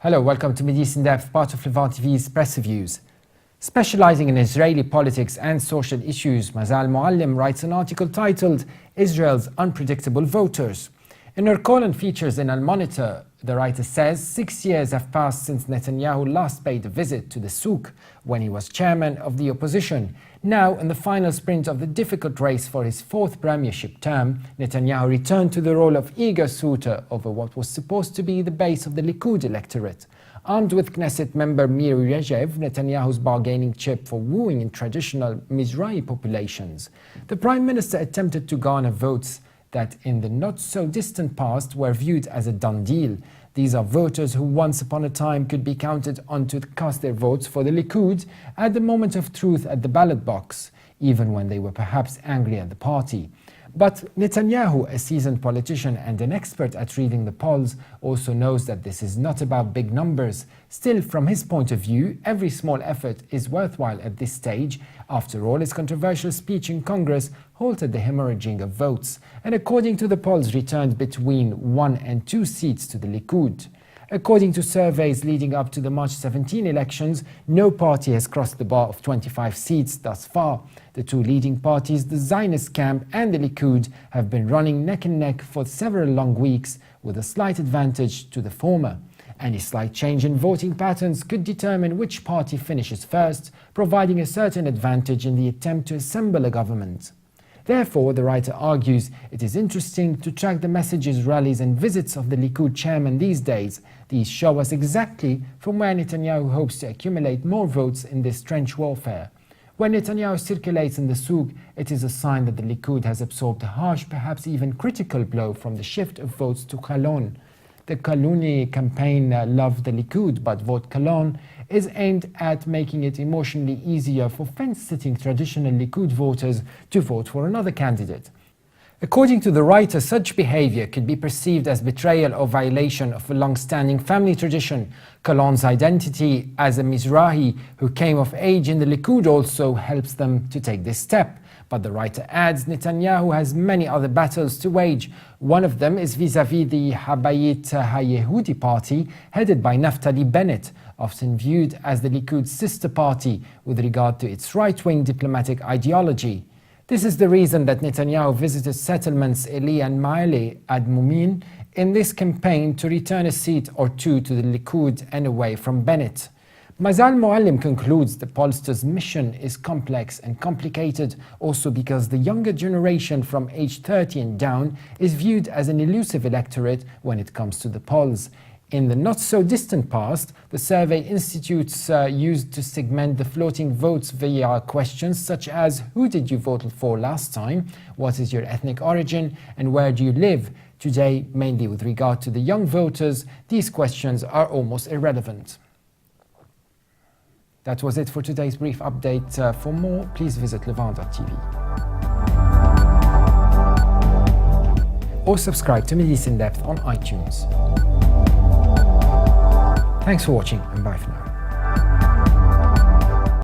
Hello, welcome to Middle East in Depth, part of Levant TV's Press Reviews. Specializing in Israeli politics and social issues, Mazal Mualem writes an article titled Israel's Unpredictable Voters. In her column features in Al-Monitor, the writer says 6 years have passed since Netanyahu last paid a visit to the souk when he was chairman of the opposition. Now, in the final sprint of the difficult race for his fourth premiership term, Netanyahu returned to the role of eager suitor over what was supposed to be the base of the Likud electorate. Armed with Knesset member Miri Regev, Netanyahu's bargaining chip for wooing in traditional Mizrahi populations, the prime minister attempted to garner votes that in the not-so-distant past were viewed as a done deal. These are voters who once upon a time could be counted on to cast their votes for the Likud at the moment of truth at the ballot box, even when they were perhaps angry at the party. But Netanyahu, a seasoned politician and an expert at reading the polls, also knows that this is not about big numbers. Still, from his point of view, every small effort is worthwhile at this stage. After all, his controversial speech in Congress halted the hemorrhaging of votes, and according to the polls, returned between 1 and 2 seats to the Likud. According to surveys leading up to the March 17 elections, no party has crossed the bar of 25 seats thus far. The two leading parties, the Zionist camp and the Likud, have been running neck and neck for several long weeks, with a slight advantage to the former. Any slight change in voting patterns could determine which party finishes first, providing a certain advantage in the attempt to assemble a government. Therefore, the writer argues, it is interesting to track the messages, rallies and visits of the Likud chairman these days. These show us exactly from where Netanyahu hopes to accumulate more votes in this trench warfare. When Netanyahu circulates in the souk, it is a sign that the Likud has absorbed a harsh, perhaps even critical blow from the shift of votes to Kalon. The Kaluni campaign Love the Likud but Vote Kalon is aimed at making it emotionally easier for fence-sitting traditional Likud voters to vote for another candidate. According to the writer, such behavior could be perceived as betrayal or violation of a long-standing family tradition. Kalon's identity as a Mizrahi who came of age in the Likud also helps them to take this step. But the writer adds Netanyahu has many other battles to wage. One of them is vis-à-vis the Habayit HaYehudi party, headed by Naftali Bennett, often viewed as the Likud's sister party with regard to its right-wing diplomatic ideology. This is the reason that Netanyahu visited settlements Eli and Ma'ale Ad Mumin in this campaign to return a seat or two to the Likud and away from Bennett. Mazal Mualem concludes the pollster's mission is complex and complicated also because the younger generation from age 30 and down is viewed as an elusive electorate when it comes to the polls. In the not-so-distant past, the survey institutes used to segment the floating votes via questions such as who did you vote for last time, what is your ethnic origin, and where do you live? Today, mainly with regard to the young voters, these questions are almost irrelevant. That was it for today's brief update. For more, please visit levant.tv. Or subscribe to Middle East in Depth on iTunes. Thanks for watching and bye for now.